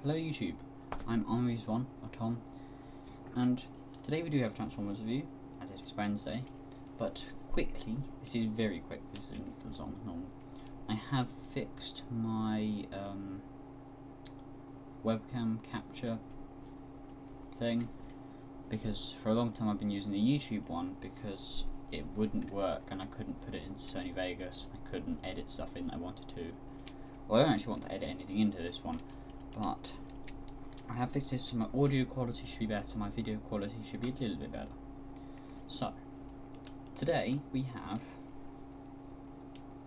Hello YouTube, I'm One or Tom, and today we do have a Transformers review, as it is Wednesday, but quickly, this is very quick, this isn't as long as normal. I have fixed my webcam capture thing, because for a long time I've been using the YouTube one because it wouldn't work and I couldn't put it into Sony Vegas, I couldn't edit stuff in that I wanted to. Well, I don't actually want to edit anything into this one, but I have fixed this so my audio quality should be better, my video quality should be a little bit better. So, today we have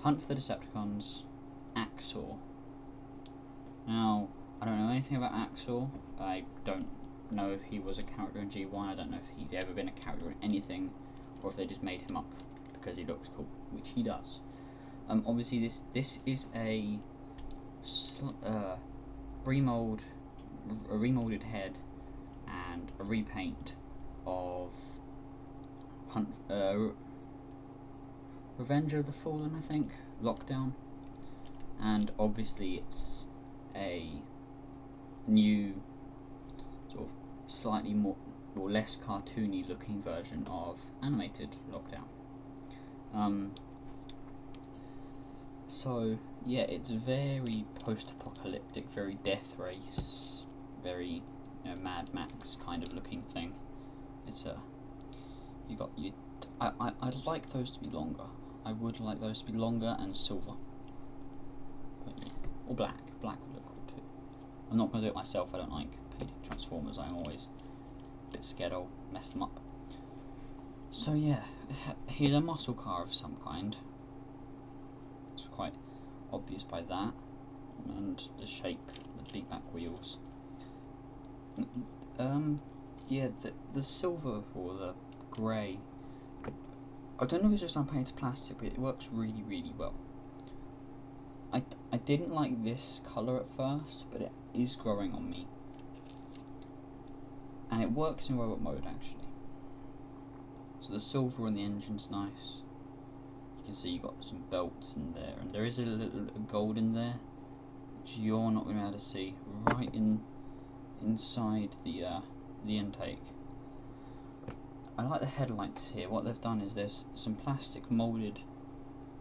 Hunt for the Decepticons Axor. Now, I don't know anything about Axor, I don't know if he was a character in G1, I don't know if he's ever been a character in anything, or if they just made him up because he looks cool, which he does. Obviously this is a remolded head and a repaint of Revenge of the Fallen, I think, Lockdown, and obviously it's a new sort of slightly more or less cartoony looking version of animated Lockdown. So yeah, it's very post-apocalyptic, very Death Race, very Mad Max kind of looking thing. It's I'd like those to be longer. I would like those to be longer and silver. But yeah, or black. Black would look cool too. I'm not going to do it myself. I don't like painting Transformers. I'm always a bit scared I'll mess them up. So yeah, he's a muscle car of some kind. It's quite obvious by that, and the shape, the big back wheels. Yeah, the silver or the grey, I don't know if it's just unpainted plastic, but it works really, really well. I didn't like this colour at first, but it is growing on me, and it works in robot mode actually. So the silver on the engine's nice. You can see you got some belts in there, and there is a little gold in there, which you're not going to be able to see, right inside the intake. I like the headlights here. What they've done is there's some plastic moulded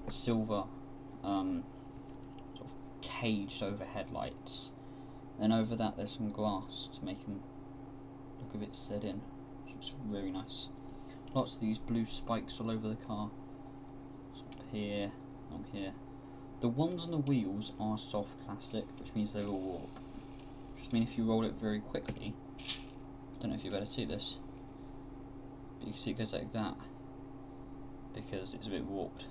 silver sort of caged over headlights. Then over that there's some glass to make them look a bit set in, which looks very nice. Lots of these blue spikes all over the car. Here, along here. The ones on the wheels are soft plastic, which means they will warp. Which means if you roll it very quickly, I don't know if you're able to see this, but you can see it goes like that because it's a bit warped.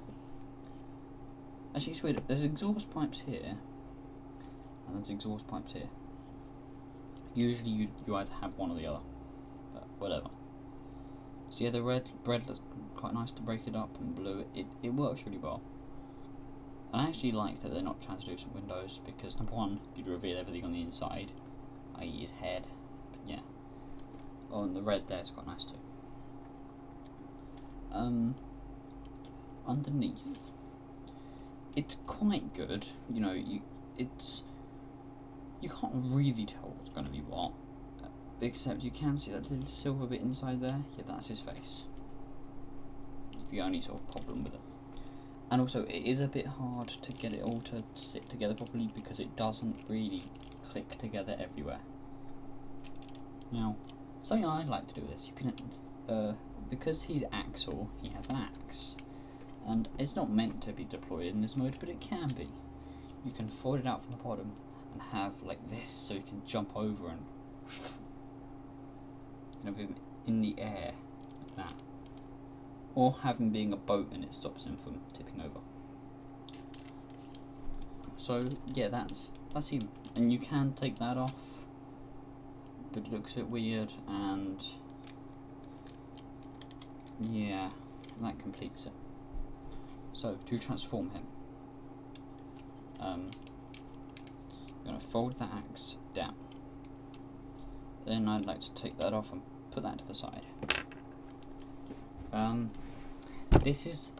Actually, it's weird. There's exhaust pipes here, and there's exhaust pipes here. Usually, you either have one or the other, but whatever. So yeah, the red looks quite nice to break it up, and blue, it works really well. And I actually like that they're not translucent windows, because number one, you'd reveal everything on the inside, i.e. his head, but yeah. Oh, and the red there is quite nice too. Underneath, it's quite good, you know, you can't really tell what's going to be what. Except you can see that little silver bit inside there. Yeah, that's his face. It's the only sort of problem with it. And also, it is a bit hard to get it all to sit together properly because it doesn't really click together everywhere. Now, something I'd like to do is you can, because he's Axor, he has an axe, and it's not meant to be deployed in this mode, but it can be. You can fold it out from the bottom and have like this, so you can jump over and in the air like that, or have him being a boat and it stops him from tipping over. So yeah, that's him, and you can take that off, but it looks a bit weird, and yeah, that completes it. So to transform him, I'm going to fold the axe down. Then I'd like to take that off and put that to the side. It's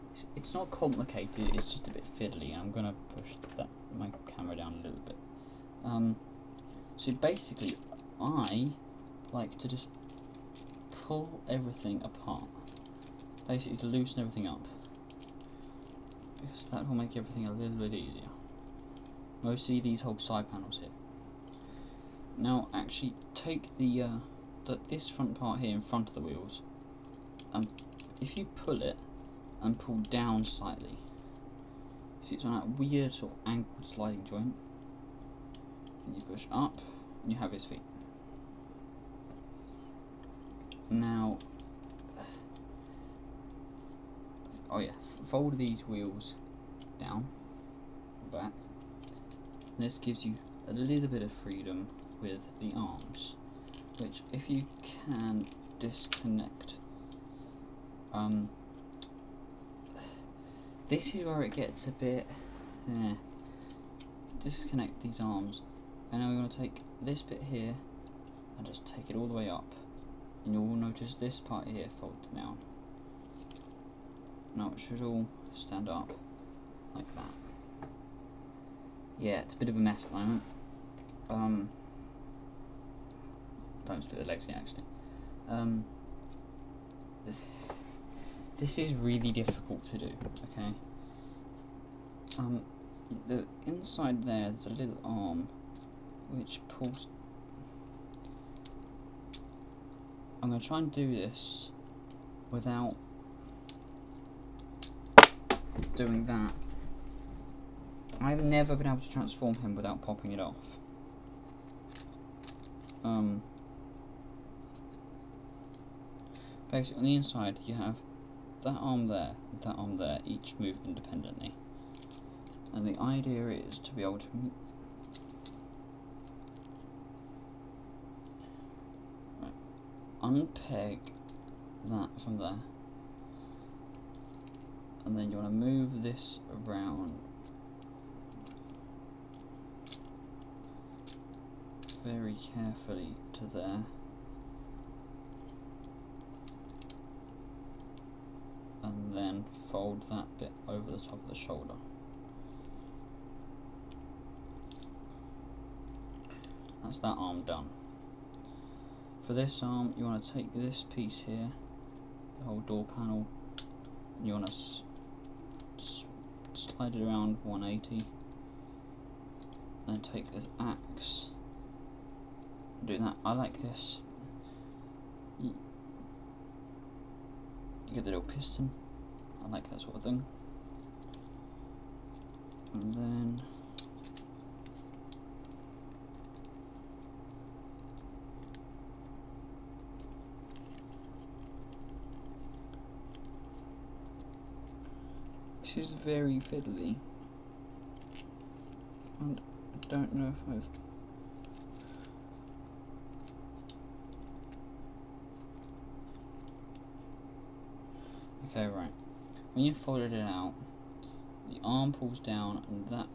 not complicated, it's just a bit fiddly, and I'm going to push my camera down a little bit. So basically, I like to just pull everything apart. Basically to loosen everything up. Because that will make everything a little bit easier. Mostly these whole side panels here. Now actually take this front part here in front of the wheels, and if you pull it and pull down slightly, see it's on that weird sort of angled sliding joint. Then you push up and you have his feet. Now, oh yeah, fold these wheels down, back. This gives you a little bit of freedom with the arms, which if you can disconnect, this is where it gets a bit, disconnect these arms, and now we want to take this bit here and just take it all the way up, and you'll notice this part here folds down. Now it should all stand up like that. Yeah, it's a bit of a mess at the moment. Don't split the legs yet, actually. This is really difficult to do, okay? The inside there's a little arm which pulls. I'm going to try and do this without doing that. I've never been able to transform him without popping it off. Basically on the inside you have that arm there and that arm there, each move independently. And the idea is to be able to unpeg that from there, and then you want to move this around very carefully to there, and then fold that bit over the top of the shoulder. That's that arm done. For this arm, you want to take this piece here, the whole door panel, and you want to slide it around 180, then take this axe, do that. I like this. You get the little piston. I like that sort of thing. And then this is very fiddly, and I don't know if I've. Okay, right. When you've folded it out, the arm pulls down, and that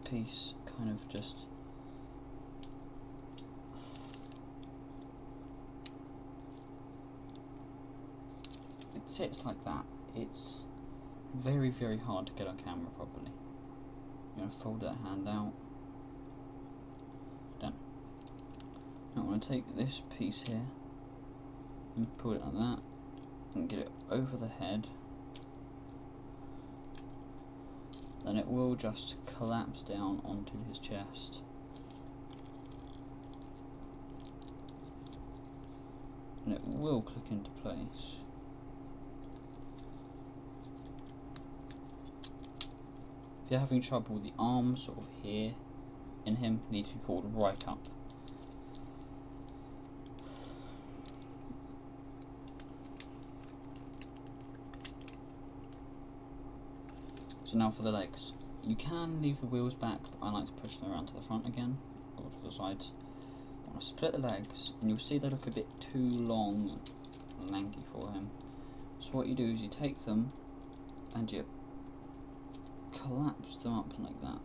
piece kind of just. It sits like that. It's very, very hard to get on camera properly. You're going to fold that hand out. Done. Now I'm going to take this piece here and put it like that and get it over the head. Then it will just collapse down onto his chest. And it will click into place. If you're having trouble with the arms sort of here in him, need to be pulled right up. So now for the legs. You can leave the wheels back, but I like to push them around to the front again, or to the sides. I want to split the legs, and you'll see they look a bit too long and lanky for him. So what you do is you take them and you collapse them up like that.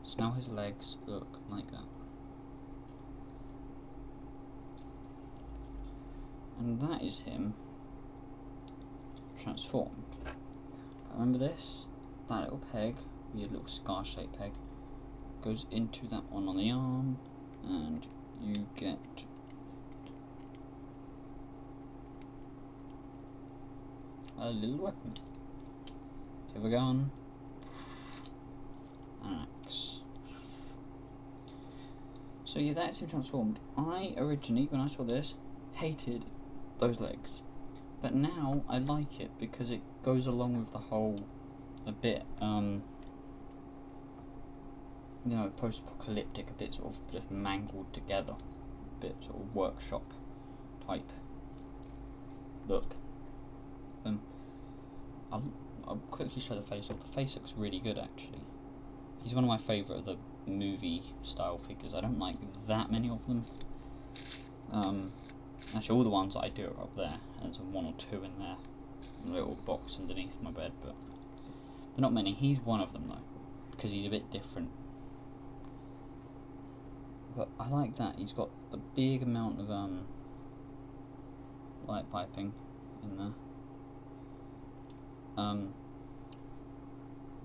So now his legs look like that. And that is him transformed. Remember this? That little peg, weird little scar shaped peg, goes into that one on the arm, and you get a little weapon. You have a gun, an axe. So yeah, that's him transformed. I originally, when I saw this, hated those legs, but now I like it because it goes along with the whole, a bit, you know, post-apocalyptic, a bit sort of just mangled together, a bit sort of workshop type look. I'll quickly show the face off. The face looks really good actually. He's one of my favourite of the movie style figures. I don't like that many of them. Actually all the ones that I do are up there. There's one or two in there. A little box underneath my bed, but they're not many. He's one of them though, because he's a bit different. But I like that. He's got a big amount of light piping in there. And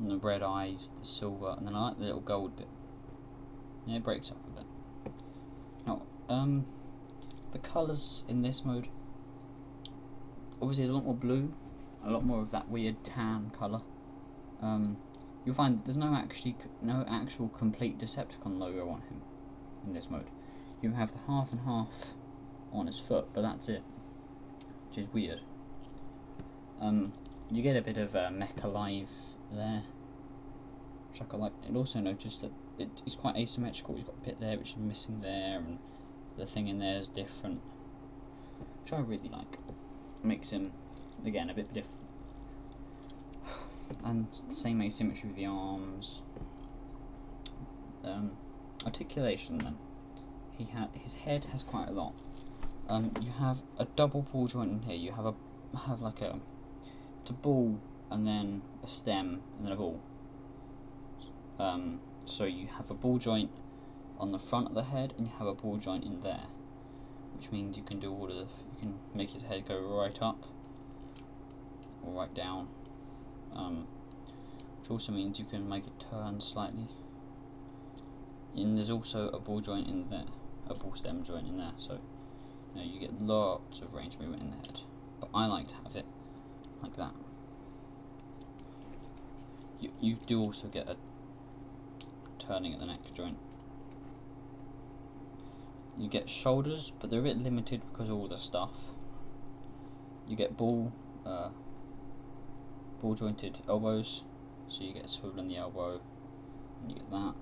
the red eyes, the silver, and then I like the little gold bit. Yeah, it breaks up a bit. Now, the colours in this mode, obviously there's a lot more blue, a lot more of that weird tan colour. You'll find there's no actual complete Decepticon logo on him in this mode. You have the half and half on his foot, but that's it, which is weird. You get a bit of Mecha Live there, which I quite like. And also notice that it's quite asymmetrical. He's got a bit there which is missing there, and the thing in there is different, which I really like. Makes him again a bit different. And it's the same asymmetry with the arms. Articulation then. His head has quite a lot. You have a double ball joint in here. You have like a ball and then a stem and then a ball. So you have a ball joint on the front of the head and you have a ball joint in there, which means you can do all of you can make his head go right up or right down, which also means you can make it turn slightly. And there's also a ball joint in there, a ball stem joint in there, so you know, you get lots of range movement in the head. But I like to have it like that. You do also get a turning at the neck joint. You get shoulders, but they're a bit limited because of all the stuff. You get ball jointed elbows, so you get a swivel in the elbow, and you get that.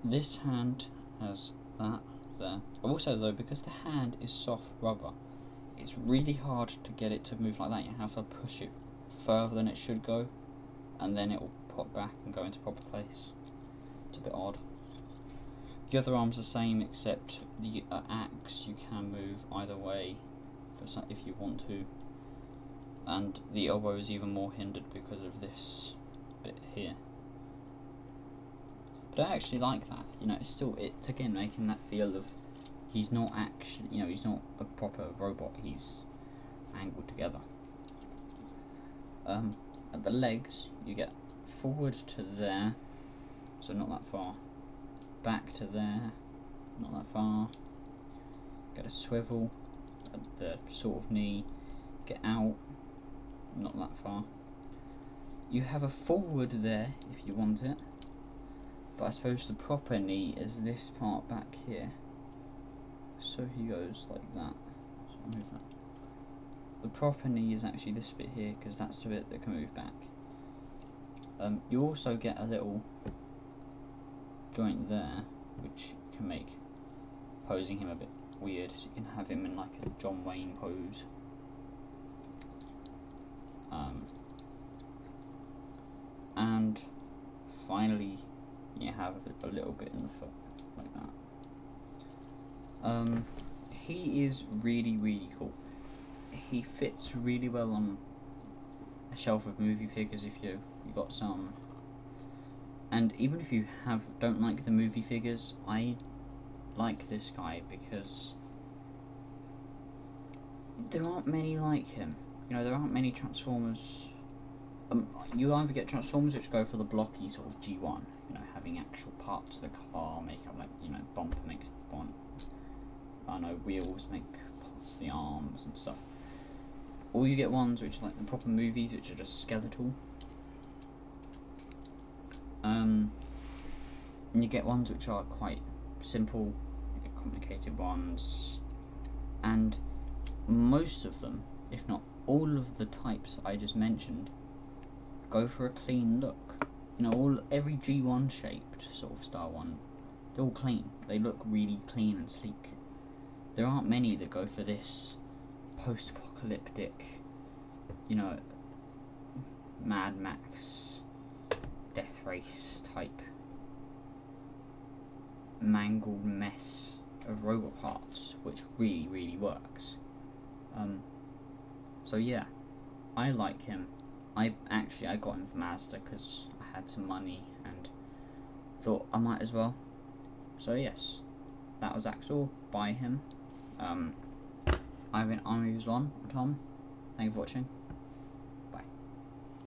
This hand has that there. Also though, because the hand is soft rubber, it's really hard to get it to move like that. You have to push it further than it should go, and then it will pop back and go into proper place. It's a bit odd. The other arm's the same, except the axe you can move either way if you want to, and the elbow is even more hindered because of this bit here. But I actually like that. You know, it's again making that feel of he's not actually, you know, he's not a proper robot. He's angled together. At the legs, you get forward to there, so not that far. Back to there, not that far. Get a swivel at the sort of knee. Get out, not that far. You have a forward there if you want it, but I suppose the proper knee is this part back here. So he goes like that. So I'll move that. The proper knee is actually this bit here, because that's the bit that can move back. You also get a little joint there, which can make posing him a bit weird, so you can have him in like a John Wayne pose. And finally you have a little bit in the foot, like that. He is really, really cool. He fits really well on a shelf of movie figures if you got some. And even if you don't like the movie figures, I like this guy because there aren't many like him. You know, there aren't many Transformers. You either get Transformers which go for the blocky sort of G1, you know, have having actual parts of the car make up, like, you know, bumper makes the bonnet. I know wheels make parts of the arms and stuff. Or you get ones which are like the proper movies, which are just skeletal. And you get ones which are quite simple, you get complicated ones, and most of them, if not all of the types I just mentioned, go for a clean look. You know, every G1 shaped sort of style one, they're all clean. They look really clean and sleek. There aren't many that go for this post-apocalyptic, you know, Mad Max, Death Race type mangled mess of robot parts, which really works. So yeah, I like him. I got him for Mazda because I had some money and thought I might as well. So yes, that was Axor. Buy him. I've been on Reviews 1. I'm Tom. Thank you for watching.